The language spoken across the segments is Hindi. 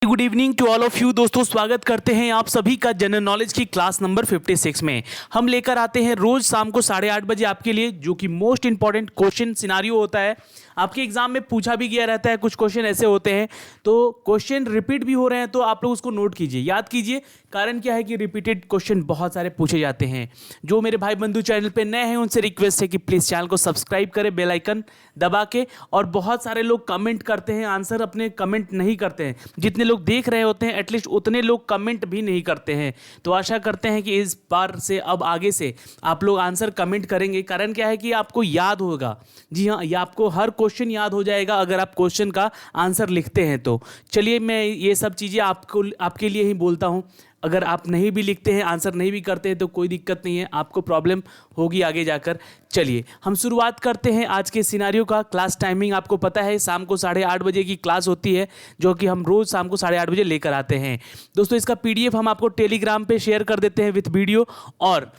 Good evening to all of you दोस्तों, स्वागत करते हैं आप सभी का जनरल नॉलेज की क्लास नंबर 56 में। हम लेकर आते हैं रोज शाम को 8:30 बजे आपके लिए, जो कि मोस्ट इंपॉर्टेंट क्वेश्चन सिनारियो होता है। आपके एग्जाम में पूछा भी गया रहता है, कुछ क्वेश्चन ऐसे होते हैं तो क्वेश्चन रिपीट भी हो रहे हैं, तो आप लोग उसको नोट कीजिए, याद कीजिए। कारण क्या है कि रिपीटेड क्वेश्चन बहुत सारे पूछे जाते हैं। जो मेरे भाई बंधु चैनल पे नए हैं उनसे रिक्वेस्ट है कि प्लीज़ चैनल को सब्सक्राइब करें बेल आइकन दबा के। और बहुत सारे लोग कमेंट करते हैं, आंसर अपने कमेंट नहीं करते हैं। जितने लोग देख रहे होते हैं एटलीस्ट उतने लोग कमेंट भी नहीं करते हैं। तो आशा करते हैं कि इस बार से अब आगे से आप लोग आंसर कमेंट करेंगे। कारण क्या है कि आपको याद होगा, जी हाँ, ये आपको हर क्वेश्चन याद हो जाएगा अगर आप क्वेश्चन का आंसर लिखते हैं तो। चलिए, मैं ये सब चीज़ें आपके लिए ही बोलता हूँ। अगर आप नहीं भी लिखते हैं, आंसर नहीं भी करते हैं तो कोई दिक्कत नहीं है, आपको प्रॉब्लम होगी आगे जाकर। चलिए हम शुरुआत करते हैं आज के सिनारियो का। क्लास टाइमिंग आपको पता है, शाम को 8:30 बजे की क्लास होती है, जो कि हम रोज़ शाम को 8:30 बजे लेकर आते हैं। दोस्तों, इसका PDF हम आपको टेलीग्राम पे शेयर कर देते हैं विथ वीडियो, और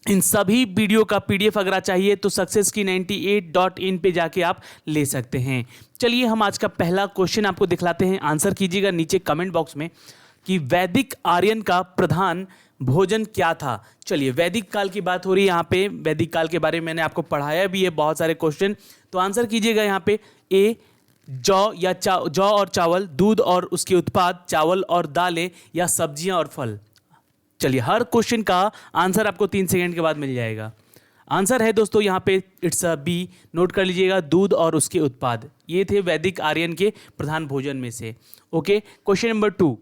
इन सभी वीडियो का PDF अगर चाहिए तो successkey98.in पे जाके आप ले सकते हैं। चलिए हम आज का पहला क्वेश्चन आपको दिखलाते हैं, आंसर कीजिएगा नीचे कमेंट बॉक्स में कि वैदिक आर्यन का प्रधान भोजन क्या था। चलिए, वैदिक काल की बात हो रही है यहाँ पे, वैदिक काल के बारे में मैंने आपको पढ़ाया भी है बहुत सारे क्वेश्चन। तो आंसर कीजिएगा यहाँ पे ए जौ या जौ और चावल, दूध और उसके उत्पाद, चावल और दालें, या सब्जियां और फल। चलिए, हर क्वेश्चन का आंसर आपको 3 सेकंड के बाद मिल जाएगा। आंसर है दोस्तों यहाँ पे इट्स बी, नोट कर लीजिएगा, दूध और उसके उत्पाद। ये थे वैदिक आर्यन के प्रधान भोजन में से। ओके, क्वेश्चन नंबर 2,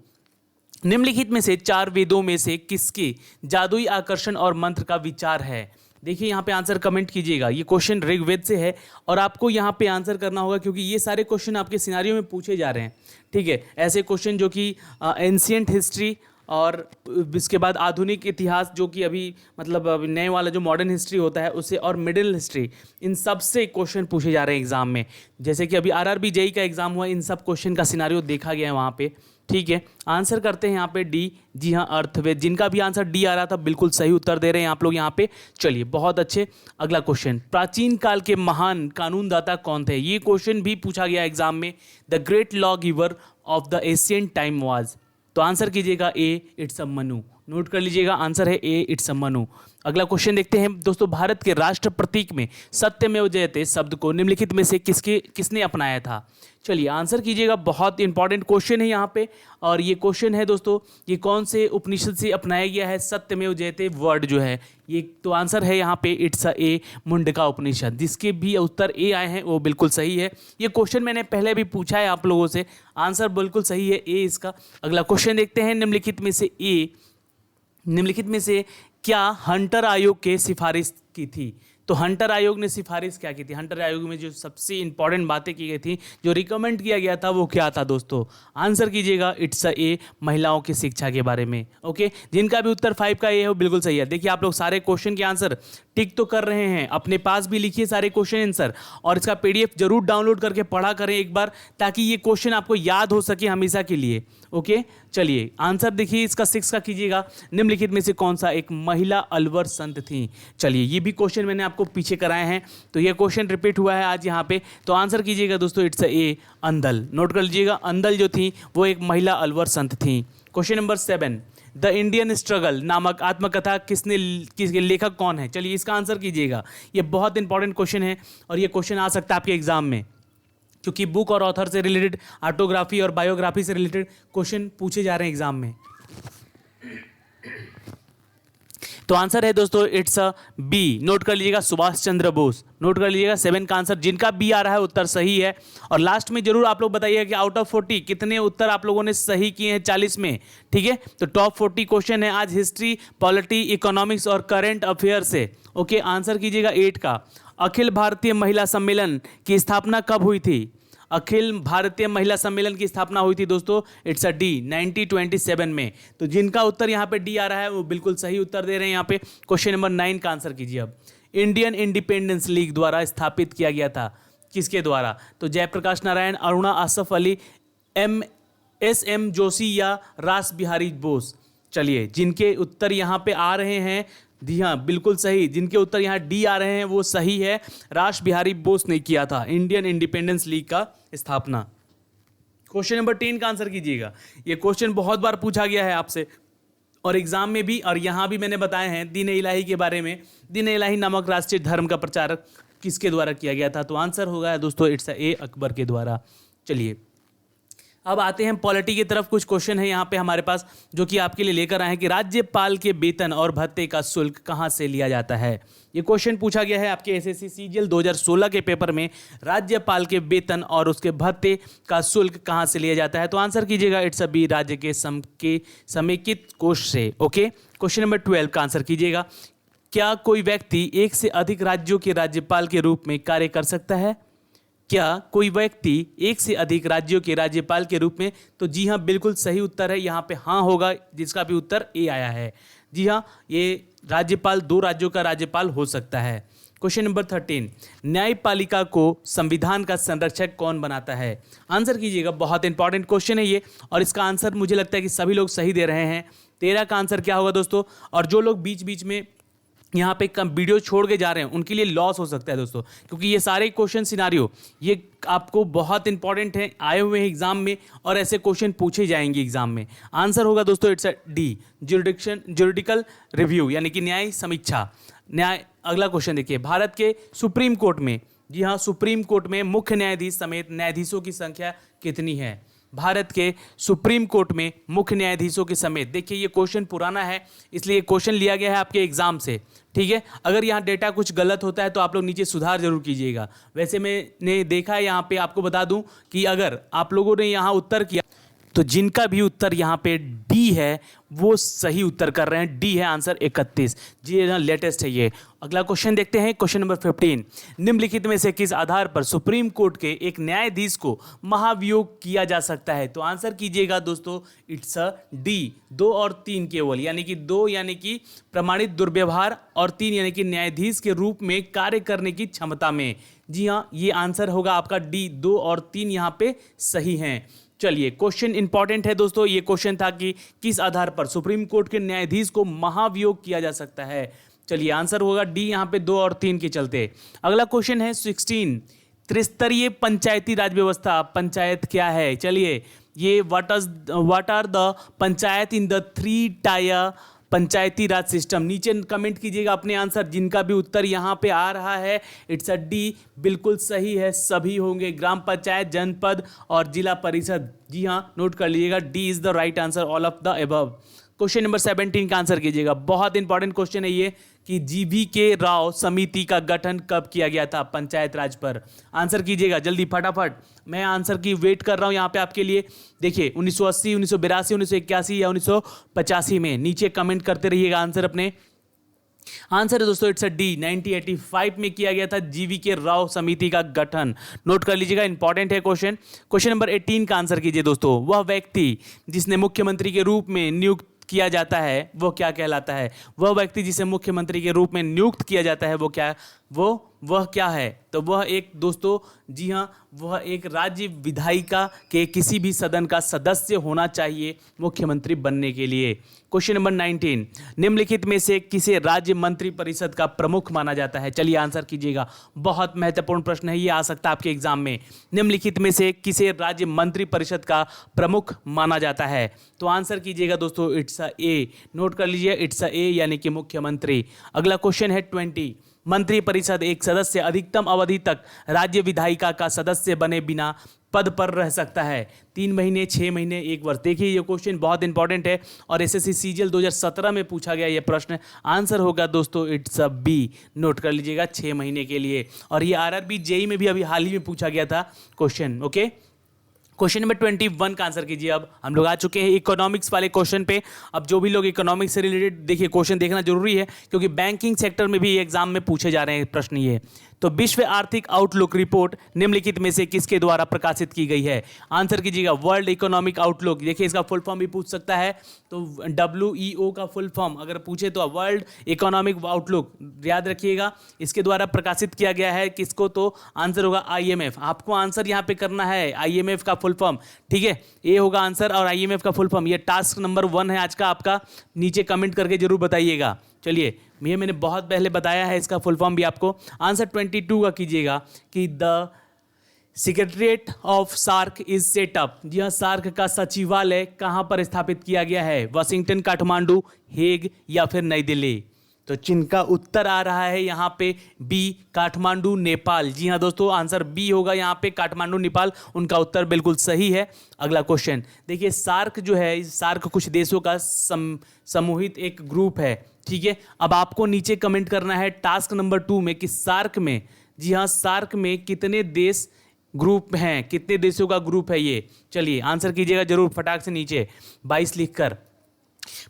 निम्नलिखित में से 4 वेदों में से किसके जादुई आकर्षण और मंत्र का विचार है। देखिए यहाँ पे आंसर कमेंट कीजिएगा। ये क्वेश्चन ऋग्वेद से है और आपको यहाँ पे आंसर करना होगा, क्योंकि ये सारे क्वेश्चन आपके सिनारियो में पूछे जा रहे हैं। ठीक है, ऐसे क्वेश्चन जो कि एंशिएंट हिस्ट्री और इसके बाद आधुनिक इतिहास, जो कि अभी मतलब नए वाला जो मॉडर्न हिस्ट्री होता है उससे, और मिडिल हिस्ट्री, इन सब से क्वेश्चन पूछे जा रहे हैं एग्जाम में। जैसे कि अभी RRB JEE का एग्जाम हुआ, इन सब क्वेश्चन का सिनारियो देखा गया है वहाँ पे। ठीक है, आंसर करते हैं यहाँ पे डी, जी हाँ, अर्थवेद। जिनका भी आंसर डी आ रहा था बिल्कुल सही उत्तर दे रहे हैं आप लोग यहाँ पे। चलिए, बहुत अच्छे। अगला क्वेश्चन, प्राचीन काल के महान कानूनदाता कौन थे। ये क्वेश्चन भी पूछा गया एग्जाम में। The great law giver of the ancient time was. तो आंसर कीजिएगा ए, इट्स अ मनु। नोट कर लीजिएगा, आंसर है ए, इट्स अ मनु। अगला क्वेश्चन देखते हैं दोस्तों, भारत के राष्ट्र प्रतीक में सत्यमेव जयते शब्द को निम्नलिखित में से किसने अपनाया था। चलिए, आंसर कीजिएगा। बहुत इंपॉर्टेंट क्वेश्चन है यहाँ पे, और ये क्वेश्चन है दोस्तों, ये कौन से उपनिषद से अपनाया गया है सत्यमेव जयते वर्ड जो है ये। तो आंसर है यहाँ पे इट्स अ ए, मुंडका उपनिषद। जिसके भी उत्तर ए आए हैं वो बिल्कुल सही है। ये क्वेश्चन मैंने पहले भी पूछा है आप लोगों से, आंसर बिल्कुल सही है ए इसका। अगला क्वेश्चन देखते हैं, निम्नलिखित में से क्या हंटर आयोग के सिफारिश की थी। तो हंटर आयोग ने सिफारिश क्या की थी। हंटर आयोग में जो सबसे इंपॉर्टेंट बातें की गई थी, जो रिकमेंड किया गया था, वो क्या था दोस्तों। आंसर कीजिएगा, इट्स अ ए, महिलाओं की शिक्षा के बारे में। ओके, जिनका भी उत्तर 5 का ए है वो बिल्कुल सही है। देखिए, आप लोग सारे क्वेश्चन के आंसर टिक तो कर रहे हैं, अपने पास भी लिखिए सारे क्वेश्चन आंसर, और इसका PDF जरूर डाउनलोड करके पढ़ा करें एक बार, ताकि ये क्वेश्चन आपको याद हो सके हमेशा के लिए। ओके, चलिए आंसर देखिए इसका 6 का कीजिएगा, निम्नलिखित में से कौन सा एक महिला अलवर संत थी। चलिए, ये भी क्वेश्चन मैंने आपको पीछे कराए हैं, तो ये क्वेश्चन रिपीट हुआ है आज यहाँ पे। तो आंसर कीजिएगा दोस्तों, इट्स ए, अंदल। नोट कर लीजिएगा, अंदल जो थी वो एक महिला अलवर संत थी। Question number 7, the Indian struggle नामक आत्मकथा किसके लेखक कौन है। चलिए, इसका आंसर कीजिएगा। ये बहुत इंपॉर्टेंट क्वेश्चन है, और ये क्वेश्चन आ सकता है आपके एग्जाम में, क्योंकि बुक और ऑथर से रिलेटेड, ऑटोग्राफी और बायोग्राफी से रिलेटेड क्वेश्चन पूछे जा रहे हैं एग्जाम में। तो आंसर है दोस्तों इट्स अ बी, नोट कर लीजिएगा, सुभाष चंद्र बोस। नोट कर लीजिएगा 7 का आंसर। जिनका बी आ रहा है उत्तर सही है, और लास्ट में जरूर आप लोग बताइएगा कि आउट ऑफ 40 कितने उत्तर आप लोगों ने सही किए हैं 40 में। ठीक है, तो टॉप 40 क्वेश्चन है आज हिस्ट्री, पॉलिटी, इकोनॉमिक्स और करंट अफेयर से। ओके, आंसर कीजिएगा 8 का। अखिल भारतीय महिला सम्मेलन की स्थापना कब हुई थी। अखिल भारतीय महिला सम्मेलन की स्थापना हुई थी दोस्तों, इट्स अ डी, 1927 में। तो जिनका उत्तर यहाँ पे डी आ रहा है वो बिल्कुल सही उत्तर दे रहे हैं यहाँ पे। क्वेश्चन नंबर 9 का आंसर कीजिए अब। इंडियन इंडिपेंडेंस लीग द्वारा स्थापित किया गया था, किसके द्वारा। तो जयप्रकाश नारायण, अरुणा आसफ अली, SM जोशी या रास बिहारी बोस। चलिए, जिनके उत्तर यहाँ पे आ रहे हैं, जी हाँ बिल्कुल सही, जिनके उत्तर यहाँ डी आ रहे हैं वो सही है। रास बिहारी बोस ने किया था इंडियन इंडिपेंडेंस लीग का स्थापना। क्वेश्चन नंबर 10 का आंसर कीजिएगा। ये क्वेश्चन बहुत बार पूछा गया है आपसे और एग्जाम में भी, और यहाँ भी मैंने बताए हैं दीन इलाही के बारे में। दीन इलाही नामक राष्ट्रीय धर्म का प्रचार किसके द्वारा किया गया था? तो आंसर होगा दोस्तों इट्स ए अकबर के द्वारा। चलिए अब आते हैं पॉलिटी की तरफ। कुछ क्वेश्चन है यहाँ पे हमारे पास जो कि आपके लिए लेकर आए हैं कि राज्यपाल के वेतन और भत्ते का शुल्क कहाँ से लिया जाता है। ये क्वेश्चन पूछा गया है आपके एसएससी सीजीएल 2016 के पेपर में। राज्यपाल के वेतन और उसके भत्ते का शुल्क कहाँ से लिया जाता है? तो आंसर कीजिएगा इट्स अ बी, राज्य के समेकित कोष से। ओके, क्वेश्चन नंबर 12 का आंसर कीजिएगा। क्या कोई व्यक्ति एक से अधिक राज्यों के राज्यपाल के रूप में कार्य कर सकता है? क्या कोई व्यक्ति एक से अधिक राज्यों के राज्यपाल के रूप में? तो जी हाँ, बिल्कुल सही उत्तर है यहाँ पे हाँ होगा, जिसका भी उत्तर ए आया है। जी हाँ, ये राज्यपाल 2 राज्यों का राज्यपाल हो सकता है। क्वेश्चन नंबर 13, न्यायपालिका को संविधान का संरक्षक कौन बनाता है? आंसर कीजिएगा, बहुत इंपॉर्टेंट क्वेश्चन है ये, और इसका आंसर मुझे लगता है कि सभी लोग सही दे रहे हैं। 13 का आंसर क्या होगा दोस्तों? और जो लोग बीच बीच में यहाँ पे कम वीडियो छोड़ के जा रहे हैं उनके लिए लॉस हो सकता है दोस्तों, क्योंकि ये सारे क्वेश्चन सिनारियो ये आपको बहुत इंपॉर्टेंट है, आए हुए हैं एग्जाम में और ऐसे क्वेश्चन पूछे जाएंगे एग्जाम में। आंसर होगा दोस्तों इट्स डी, ज्यूरिडिकल रिव्यू यानी कि न्याय समीक्षा। अगला क्वेश्चन देखिए, भारत के सुप्रीम कोर्ट में, जी हाँ, सुप्रीम कोर्ट में मुख्य न्यायाधीश समेत न्यायाधीशों की संख्या कितनी है? भारत के सुप्रीम कोर्ट में मुख्य न्यायाधीशों के समेत, देखिए ये क्वेश्चन पुराना है इसलिए क्वेश्चन लिया गया है आपके एग्जाम से, ठीक है। अगर यहाँ डेटा कुछ गलत होता है तो आप लोग नीचे सुधार जरूर कीजिएगा। वैसे मैंने देखा है यहाँ पे, आपको बता दूं कि अगर आप लोगों ने यहाँ उत्तर किया तो जिनका भी उत्तर यहाँ पे डी है वो सही उत्तर कर रहे हैं। डी है आंसर 31, जी ना, लेटेस्ट है ये। अगला क्वेश्चन देखते हैं, क्वेश्चन नंबर 15, निम्नलिखित में से किस आधार पर सुप्रीम कोर्ट के एक न्यायाधीश को महाभियोग किया जा सकता है? तो आंसर कीजिएगा दोस्तों इट्स अ डी, 2 और 3 केवल, यानी कि 2 यानी कि प्रमाणित दुर्व्यवहार और 3 यानी कि न्यायाधीश के रूप में कार्य करने की क्षमता में। जी हाँ, ये आंसर होगा आपका डी, 2 और 3 यहाँ पे सही हैं। चलिए क्वेश्चन इंपॉर्टेंट है दोस्तों, ये क्वेश्चन था कि किस आधार पर सुप्रीम कोर्ट के न्यायाधीश को महाभियोग किया जा सकता है। चलिए आंसर होगा डी यहाँ पे 2 और 3 के चलते। अगला क्वेश्चन है 16, त्रिस्तरीय पंचायती राज व्यवस्था, पंचायत क्या है? चलिए ये what are the panchayat in the 3 tier Panchayati Raj system. नीचे कमेंट कीजिएगा अपने आंसर, जिनका भी उत्तर यहाँ पे आ रहा है इट्स अ डी, बिल्कुल सही है, सभी होंगे, ग्राम पंचायत, जनपद और जिला परिषद। जी हाँ, नोट कर लीजिएगा, D is the right answer, all of the above. Question number 17 का आंसर कीजिएगा, बहुत इंपॉर्टेंट क्वेश्चन है ये कि जीवीके राव समिति का गठन कब किया गया था पंचायत राज पर? आंसर कीजिएगा जल्दी फटाफट, मैं आंसर की वेट कर रहा हूं यहाँ पे आपके लिए। देखिए 1980, 1982, 1981 या 1985 में, नीचे कमेंट करते रहिएगा आंसर अपने। आंसर है दोस्तों इट्स अ डी, 1985 में किया गया था जीवीके राव समिति का गठन। नोट कर लीजिएगा, इंपॉर्टेंट है क्वेश्चन। क्वेश्चन नंबर 18 का आंसर कीजिए दोस्तों, वह व्यक्ति जिसने मुख्यमंत्री के रूप में नियुक्त किया जाता है वो क्या कहलाता है? वह व्यक्ति जिसे मुख्यमंत्री के रूप में नियुक्त किया जाता है वह क्या है? तो वह एक दोस्तों, जी हाँ, वह एक राज्य विधायिका के किसी भी सदन का सदस्य होना चाहिए मुख्यमंत्री बनने के लिए। क्वेश्चन नंबर 19, निम्नलिखित में से किसे राज्य मंत्री परिषद का प्रमुख माना जाता है? चलिए आंसर कीजिएगा, बहुत महत्वपूर्ण प्रश्न है, ये आ सकता है आपके एग्जाम में। निम्नलिखित में से किसे राज्य मंत्री परिषद का प्रमुख माना जाता है? तो आंसर कीजिएगा दोस्तों इट्स अ ए, नोट कर लीजिए इट्स अ ए यानी कि मुख्यमंत्री। अगला क्वेश्चन है 20, मंत्री परिषद एक सदस्य अधिकतम अवधि तक राज्य विधायिका का सदस्य बने बिना पद पर रह सकता है? 3 महीने, 6 महीने, 1 वर्ष। देखिए ये क्वेश्चन बहुत इंपॉर्टेंट है और एसएससी सीजीएल 2017 में पूछा गया ये प्रश्न। आंसर होगा दोस्तों इट्स अ बी, नोट कर लीजिएगा 6 महीने के लिए। और ये आरआरबी जेई में भी अभी हाल ही में पूछा गया था क्वेश्चन। ओके, क्वेश्चन नंबर 21 का आंसर कीजिए। अब हम लोग आ चुके हैं इकोनॉमिक्स वाले क्वेश्चन पे। अब जो भी लोग इकोनॉमिक्स से रिलेटेड, देखिए क्वेश्चन देखना जरूरी है क्योंकि बैंकिंग सेक्टर में भी एग्जाम में पूछे जा रहे हैं प्रश्न ये। तो विश्व आर्थिक आउटलुक रिपोर्ट निम्नलिखित में से किसके द्वारा प्रकाशित की गई है? आंसर कीजिएगा वर्ल्ड इकोनॉमिक आउटलुक। देखिए इसका फुल फॉर्म भी पूछ सकता है, तो WEO का फुल फॉर्म अगर पूछे तो वर्ल्ड इकोनॉमिक आउटलुक, याद रखिएगा इसके द्वारा प्रकाशित किया गया है। किसको? तो आंसर होगा IMF। आपको आंसर यहाँ पे करना है IMF का फुल फॉर्म, ठीक है, ए होगा आंसर और IMF का फुल फॉर्म। ये टास्क नंबर 1 है आज का आपका, नीचे कमेंट करके जरूर बताइएगा। चलिए ये मैंने बहुत पहले बताया है इसका फुल फॉर्म भी आपको। आंसर 22 का कीजिएगा कि the secretariat of SAARC is setup. जी हाँ, सार्क का सचिवालय कहाँ पर स्थापित किया गया है? वाशिंगटन, काठमांडू, हेग या फिर नई दिल्ली? तो जिनका उत्तर आ रहा है यहाँ पे बी, काठमांडू, नेपाल। जी हाँ दोस्तों, आंसर बी होगा यहाँ पे, काठमांडू, नेपाल। उनका उत्तर बिल्कुल सही है। अगला क्वेश्चन देखिए, सार्क जो है, सार्क कुछ देशों का समूहित एक ग्रुप है, ठीक है। अब आपको नीचे कमेंट करना है टास्क नंबर 2 में कि सार्क में, जी हाँ, सार्क में कितने देश ग्रुप हैं, कितने देशों का ग्रुप है ये? चलिए आंसर कीजिएगा जरूर फटाक से नीचे 22 लिखकर।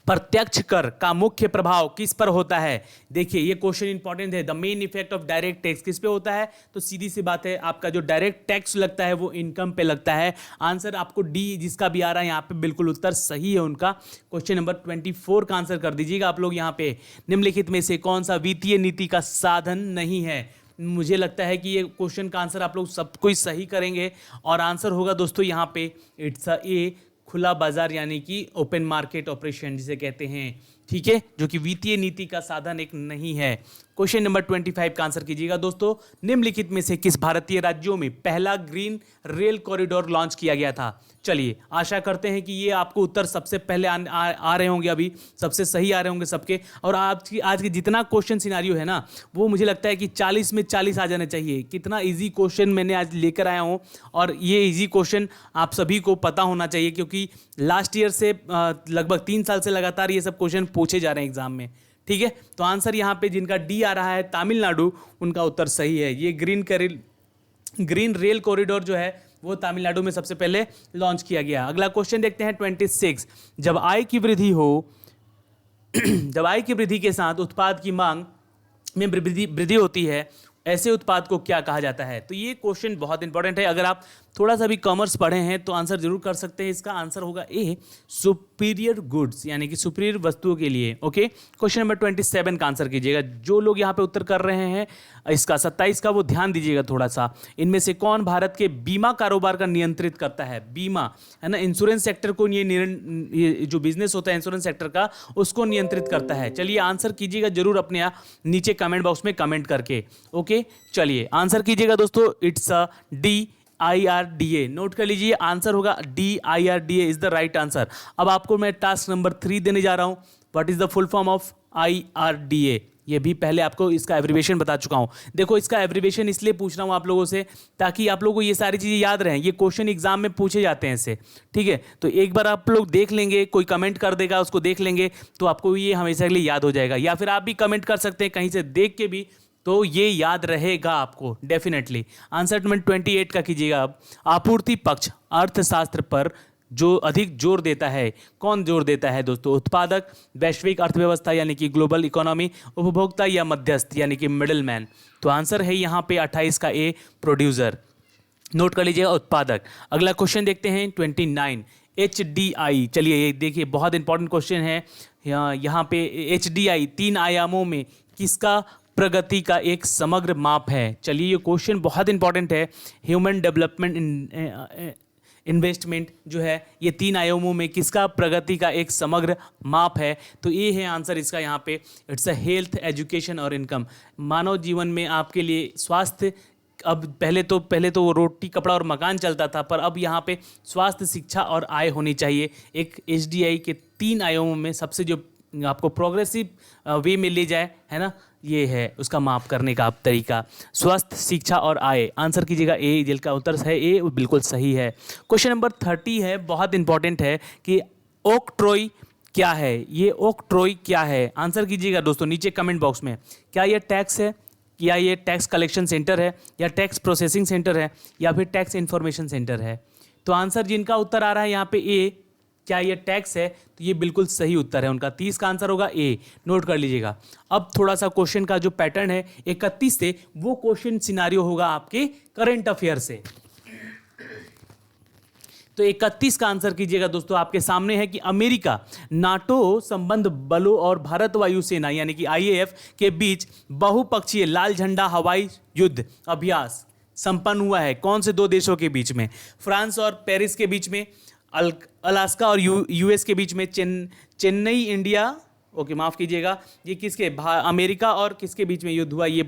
प्रत्यक्ष कर का मुख्य प्रभाव किस पर होता है? देखिए ये क्वेश्चन इंपॉर्टेंट है। The main effect of direct tax किस पे होता है? तो सीधी सी बात है, आपका जो डायरेक्ट टैक्स लगता है वो इनकम पे लगता है। आंसर आपको डी जिसका भी आ रहा है यहाँ पे बिल्कुल उत्तर सही है उनका। क्वेश्चन नंबर 24 का आंसर कर दीजिएगा आप लोग यहाँ पे। निम्नलिखित में से कौन सा वित्तीय नीति का साधन नहीं है? मुझे लगता है कि ये क्वेश्चन का आंसर आप लोग सब कोई सही करेंगे और आंसर होगा दोस्तों यहाँ पे इट्स ए, खुला बाजार यानी कि ओपन मार्केट ऑपरेशन जिसे कहते हैं, ठीक है, जो कि वित्तीय नीति का साधन एक नहीं है। क्वेश्चन नंबर 25 का आंसर कीजिएगा दोस्तों। निम्नलिखित में से किस भारतीय राज्यों में पहला ग्रीन रेल कॉरिडोर लॉन्च किया गया था? चलिए आशा करते हैं कि ये आपको उत्तर सबसे पहले आ रहे होंगे, अभी सबसे सही आ रहे होंगे सबके। और आज के जितना क्वेश्चन सिनारियो है ना, वो मुझे लगता है कि 40 में 40 आ जाने चाहिए। कितना ईजी क्वेश्चन मैंने आज लेकर आया हूँ और ये ईजी क्वेश्चन आप सभी को पता होना चाहिए, क्योंकि लास्ट ईयर से लगभग 3 साल से लगातार ये सब क्वेश्चन पूछे जा रहे हैं एग्जाम में, ठीक है। तो आंसर यहाँ पे जिनका डी आ रहा है तमिलनाडु, उनका उत्तर सही है। ये ग्रीन रेल कॉरिडोर जो है वो तमिलनाडु में सबसे पहले लॉन्च किया गया। अगला क्वेश्चन देखते हैं 26। जब आय की वृद्धि हो जब आय की वृद्धि के साथ उत्पाद की मांग में वृद्धि होती है, ऐसे उत्पाद को क्या कहा जाता है? तो ये क्वेश्चन बहुत इंपॉर्टेंट है। अगर आप थोड़ा सा भी कॉमर्स पढ़े हैं तो आंसर जरूर कर सकते हैं। इसका आंसर होगा ए, सुपीरियर गुड्स यानी कि सुपीरियर वस्तुओं के लिए। ओके, क्वेश्चन नंबर 27 का आंसर कीजिएगा। जो लोग यहाँ पे उत्तर कर रहे हैं इसका 27 का, वो ध्यान दीजिएगा थोड़ा सा। इनमें से कौन भारत के बीमा कारोबार का नियंत्रित करता है? बीमा है ना, इंश्योरेंस सेक्टर को ये जो बिजनेस होता है इंश्योरेंस सेक्टर का, उसको नियंत्रित करता है। चलिए आंसर कीजिएगा जरूर अपने यहाँ नीचे कमेंट बॉक्स में कमेंट करके। ओके, चलिए आंसर कीजिएगा दोस्तों, इट्स डी IRDA। नोट कर लीजिए, आंसर होगा D IRDA is the right answer. अब आपको मैं टास्क नंबर 3 देने जा रहा हूं। What is the full form of IRDA? ये भी पहले आपको इसका एब्रिविएशन बता चुका हूं। देखो इसका एब्रिविएशन इसलिए पूछ रहा हूं आप लोगों से ताकि आप लोगों को ये सारी चीज़ें याद रहें। ये क्वेश्चन एग्जाम में पूछे जाते हैं इससे, ठीक है। तो एक बार आप लोग देख लेंगे, कोई कमेंट कर देगा, उसको देख लेंगे तो आपको ये हमेशा के लिए याद हो जाएगा। या फिर आप भी कमेंट कर सकते हैं कहीं से देख के भी, तो ये याद रहेगा आपको डेफिनेटली। आंसर नंबर 28 का कीजिएगा। अब आपूर्ति पक्ष अर्थशास्त्र पर जो अधिक जोर देता है, कौन जोर देता है दोस्तों? उत्पादक, वैश्विक अर्थव्यवस्था यानी कि ग्लोबल इकोनॉमी, उपभोक्ता या मध्यस्थ यानी कि मिडिल मैन? तो आंसर है यहाँ पे 28 का ए, प्रोड्यूसर। नोट कर लीजिएगा, उत्पादक। अगला क्वेश्चन देखते हैं 29, HDI। चलिए ये देखिए बहुत इंपॉर्टेंट क्वेश्चन है। यहाँ पे HDI 3 आयामों में किसका प्रगति का एक समग्र माप है? चलिए ये क्वेश्चन बहुत इंपॉर्टेंट है। ह्यूमन डेवलपमेंट इन्वेस्टमेंट जो है, ये 3 आयामों में किसका प्रगति का एक समग्र माप है? तो ये है आंसर इसका यहाँ पे। इट्स अ हेल्थ, एजुकेशन और इनकम। मानव जीवन में आपके लिए स्वास्थ्य, अब पहले तो वो रोटी, कपड़ा और मकान चलता था, पर अब यहाँ पे स्वास्थ्य, शिक्षा और आय होनी चाहिए। एक HDI के 3 आयामों में सबसे जो आपको प्रोग्रेसिव वे में ले जाए, है ना, ये है उसका माप करने का तरीका। स्वास्थ्य, शिक्षा और आय। आंसर कीजिएगा ए, जिसका उत्तर है ए, बिल्कुल सही है। क्वेश्चन नंबर 30 है, बहुत इंपॉर्टेंट है कि ओकट्रॉय क्या है? ये ओकट्रॉय क्या है? आंसर कीजिएगा दोस्तों नीचे कमेंट बॉक्स में। क्या ये टैक्स है, या ये टैक्स कलेक्शन सेंटर है, या टैक्स प्रोसेसिंग सेंटर है, या फिर टैक्स इंफॉर्मेशन सेंटर है? तो आंसर जिनका उत्तर आ रहा है यहाँ पे ए, क्या ये टैक्स है, तो ये बिल्कुल सही उत्तर है उनका। 30 का आंसर होगा ए, नोट कर लीजिएगा। अब थोड़ा सा क्वेश्चन का जो पैटर्न है 31 से, वो क्वेश्चन सिनारियो होगा आपके करंट अफेयर से। तो 31 का आंसर कीजिएगा दोस्तों, आपके सामने है कि अमेरिका नाटो संबंध बलों और भारत वायुसेना यानी कि IAF के बीच बहुपक्षीय लाल झंडा हवाई युद्ध अभ्यास संपन्न हुआ है। कौन से 2 देशों के बीच में? फ्रांस और पेरिस के बीच में, अलास्का और US के बीच में, चेन्नई इंडिया ओके माफ़ कीजिएगा, ये किसके अमेरिका और किसके बीच में युद्ध हुआ, ये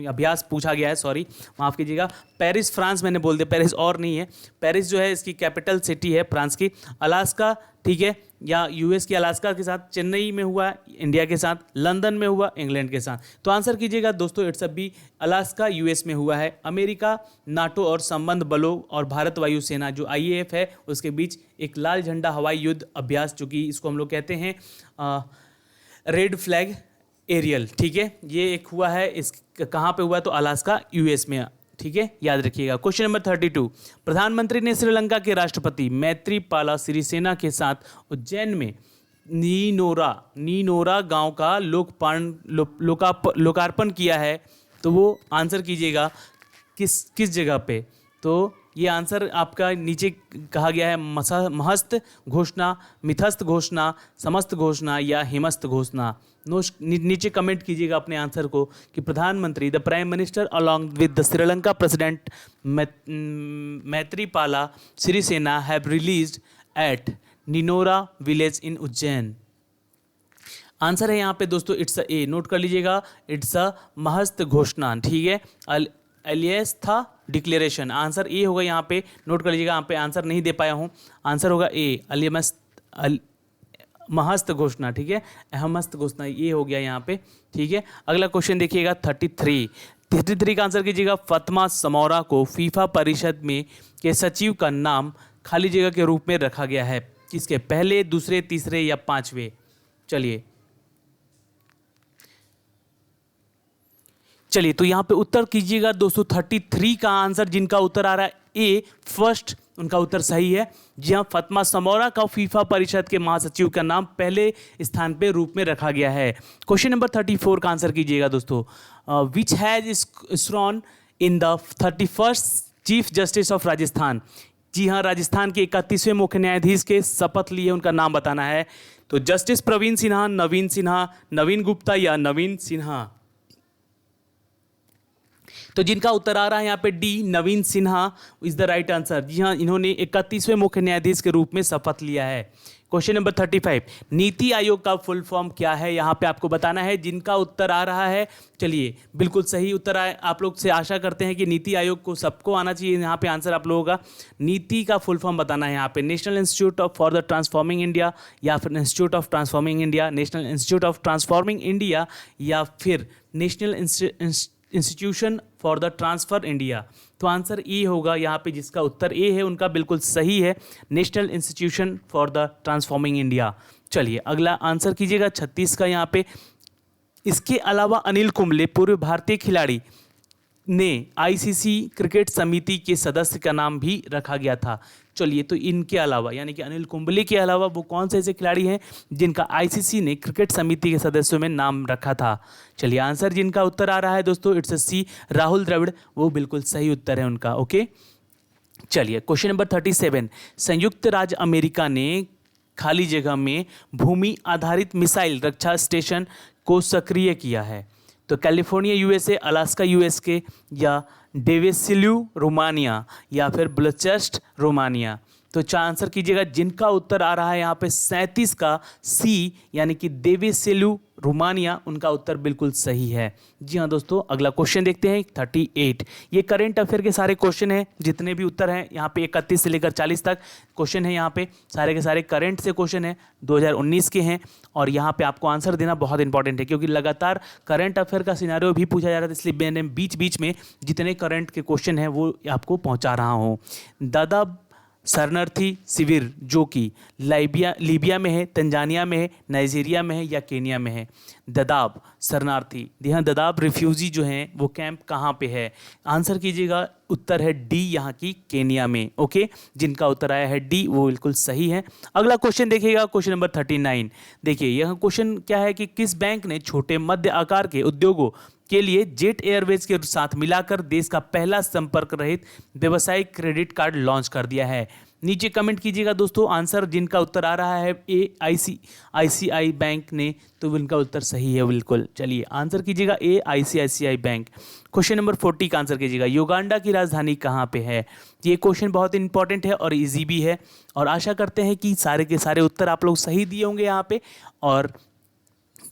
अभ्यास पूछा गया है, सॉरी माफ़ कीजिएगा। पेरिस फ्रांस मैंने बोल दिया, पेरिस और नहीं है, पेरिस जो है इसकी कैपिटल सिटी है फ्रांस की। अलास्का, ठीक है, या यूएस की अलास्का के साथ, चेन्नई में हुआ इंडिया के साथ, लंदन में हुआ इंग्लैंड के साथ। तो आंसर कीजिएगा दोस्तों, इट्स बी अलास्का यूएस में हुआ है। अमेरिका, नाटो और संबंध बलों और भारत वायुसेना जो आईएएफ है उसके बीच एक लाल झंडा हवाई युद्ध अभ्यास, जो कि इसको हम लोग कहते हैं रेड फ्लैग एरियल, ठीक है, ये एक हुआ है। इस कहाँ पे हुआ है? तो अलास्का यूएस में, ठीक है, याद रखिएगा। क्वेश्चन नंबर 32, प्रधानमंत्री ने श्रीलंका के राष्ट्रपति मैत्रीपाला सिरिसेना के साथ उज्जैन में नीनोरा गांव का लोकार्पण किया है। तो वो आंसर कीजिएगा किस जगह पे? तो ये आंसर आपका नीचे कहा गया है, महस्त घोषणा, मिथस्त घोषणा, समस्त घोषणा या हिमस्त घोषणा। नीचे कमेंट कीजिएगा अपने आंसर को कि प्रधानमंत्री the prime minister along with the Sri Lanka president Maithripala Sirisena have released at Ninora village in Ujjain. Answer है यहाँ पे दोस्तों इट्स ए, नोट कर लीजिएगा, इट्स अ महस्त घोषणा, ठीक है, एलियस था डिक्लेरेशन। आंसर ए होगा यहाँ पे, नोट कर लीजिएगा, यहाँ पे आंसर नहीं दे पाया हूँ, आंसर होगा ए, महस्त घोषणा, ठीक है, अहमस्त घोषणा, ये हो गया यहाँ पे, ठीक है। अगला क्वेश्चन देखिएगा 33 का आंसर कीजिएगा। फातिमा समौरा को फीफा परिषद में के सचिव का नाम खाली जगह के रूप में रखा गया है, किसके? पहले, दूसरे, तीसरे या पांचवे? चलिए तो यहाँ पे उत्तर कीजिएगा दोस्तों। 33 का आंसर जिनका उत्तर आ रहा है ए, फर्स्ट, उनका उत्तर सही है। जी हाँ, फातिमा समौरा का फीफा परिषद के महासचिव का नाम पहले स्थान पे रूप में रखा गया है। क्वेश्चन नंबर 34 का आंसर कीजिएगा दोस्तों। Which has sworn in the 31st chief justice of Rajasthan. जी हाँ, राजस्थान के 31वें मुख्य न्यायाधीश के शपथ लिए, उनका नाम बताना है। तो जस्टिस प्रवीण सिन्हा, नवीन सिन्हा, नवीन गुप्ता या नवीन सिन्हा? तो जिनका उत्तर आ रहा है यहाँ पे D, Navin Sinha is the right answer. जी हाँ, इन्होंने 31वें मुख्य न्यायाधीश के रूप में शपथ लिया है। क्वेश्चन नंबर 35, नीति आयोग का फुल फॉर्म क्या है? यहाँ पे आपको बताना है। जिनका उत्तर आ रहा है, चलिए बिल्कुल सही उत्तर आए। आप लोग से आशा करते हैं कि नीति आयोग को सबको आना चाहिए। यहाँ पे आंसर आप लोगों का नीति का फुल फॉर्म बताना है। यहाँ पे national institute of for the transforming India या फिर institute of transforming India, national institute of transforming India या फिर national institution for the transfer India. तो आंसर ए होगा यहाँ पे, जिसका उत्तर ए है उनका बिल्कुल सही है, national institution for the transforming India. चलिए अगला आंसर कीजिएगा 36 का यहाँ पे। इसके अलावा अनिल कुंबले पूर्व भारतीय खिलाड़ी ने आईसीसी क्रिकेट समिति के सदस्य का नाम भी रखा गया था। चलिए तो इनके अलावा यानी कि अनिल कुंबले के अलावा वो कौन से ऐसे खिलाड़ी हैं जिनका आईसीसी ने क्रिकेट समिति के सदस्यों में नाम रखा था? चलिए आंसर जिनका उत्तर आ रहा है दोस्तों इट्स सी, राहुल द्रविड़, वो बिल्कुल सही उत्तर है उनका। ओके, चलिए क्वेश्चन नंबर 37, संयुक्त राज्य अमेरिका ने खाली जगह में भूमि आधारित मिसाइल रक्षा स्टेशन को सक्रिय किया है। तो कैलिफोर्निया यूएसए, अलास्का यूएसए या डेवेसिल्यू रोमानिया या फिर ब्लचेस्ट रोमानिया? तो आंसर कीजिएगा। जिनका उत्तर आ रहा है यहाँ पे 37 का सी, यानी कि देवेसिल्यू रोमानिया, उनका उत्तर बिल्कुल सही है। जी हाँ दोस्तों, अगला क्वेश्चन देखते हैं 38। ये करेंट अफेयर के सारे क्वेश्चन हैं, जितने भी उत्तर हैं यहाँ पे 31 से लेकर 40 तक क्वेश्चन है। यहाँ पे सारे के सारे करंट से क्वेश्चन हैं, 2019 के हैं। और यहाँ पे आपको आंसर देना बहुत इंपॉर्टेंट है, क्योंकि लगातार करंट अफेयर का सिनेरियो भी पूछा जा रहा था, इसलिए मैंने बीच बीच में जितने करंट के क्वेश्चन हैं वो आपको पहुँचा रहा हूँ। दादा शरणार्थी शिविर जो कि लीबिया में है, तंजानिया में है, नाइजीरिया में है या केनिया में है? ददाब शरणार्थी, यहाँ ददाब रिफ्यूजी जो हैं वो कैंप कहाँ पे है? आंसर कीजिएगा, उत्तर है डी, यहाँ की केनिया में। ओके, जिनका उत्तर आया है डी वो बिल्कुल सही है। अगला क्वेश्चन देखिएगा, क्वेश्चन नंबर 39। देखिए यह क्वेश्चन क्या है कि किस बैंक ने छोटे मध्य आकार के उद्योगों के लिए जेट एयरवेज के साथ मिलाकर देश का पहला संपर्क रहित व्यवसायिक क्रेडिट कार्ड लॉन्च कर दिया है? नीचे कमेंट कीजिएगा दोस्तों आंसर। जिनका उत्तर आ रहा है ए, आईसीआई बैंक ने, तो उनका उत्तर सही है बिल्कुल। चलिए आंसर कीजिएगा ए, आईसीआईसीआई बैंक। क्वेश्चन नंबर 40 का आंसर कीजिएगा। युगांडा की राजधानी कहाँ पे है? ये क्वेश्चन बहुत इंपॉर्टेंट है और इजी भी है, और आशा करते हैं कि सारे के सारे उत्तर आप लोग सही दिए होंगे यहाँ पे। और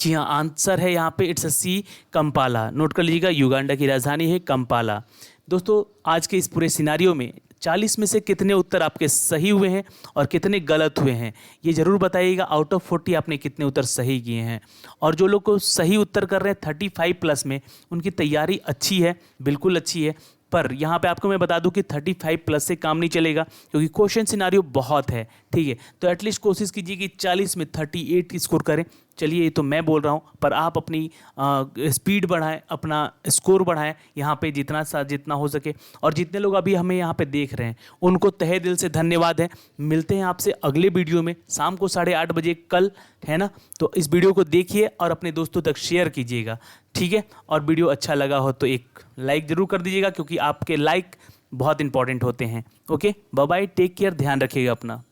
जी हाँ, आंसर है यहाँ पे इट्स सी, कंपाला। नोट कर लीजिएगा, युगांडा की राजधानी है कंपाला। दोस्तों आज के इस पूरे सिनारियो में 40 में से कितने उत्तर आपके सही हुए हैं और कितने गलत हुए हैं, ये ज़रूर बताइएगा। आउट ऑफ 40 आपने कितने उत्तर सही किए हैं। और जो लोग को सही उत्तर कर रहे हैं 35 प्लस में, उनकी तैयारी अच्छी है, बिल्कुल अच्छी है। पर यहाँ पे आपको मैं बता दूं कि 35 प्लस से काम नहीं चलेगा, क्योंकि क्वेश्चन सिनारियो बहुत है, ठीक है। तो एटलीस्ट कोशिश कीजिए कि 40 में 38 स्कोर करें। चलिए, ये तो मैं बोल रहा हूँ, पर आप अपनी स्पीड बढ़ाएं, अपना स्कोर बढ़ाएं यहाँ पे जितना हो सके। और जितने लोग अभी हमें यहाँ पे देख रहे हैं उनको तहे दिल से धन्यवाद है। मिलते हैं आपसे अगले वीडियो में शाम को 8:30 बजे कल, है ना। तो इस वीडियो को देखिए और अपने दोस्तों तक शेयर कीजिएगा, ठीक है। और वीडियो अच्छा लगा हो तो एक लाइक ज़रूर कर दीजिएगा, क्योंकि आपके लाइक बहुत इंपॉर्टेंट होते हैं। Okay, bye bye, take care, ध्यान रखिएगा अपना।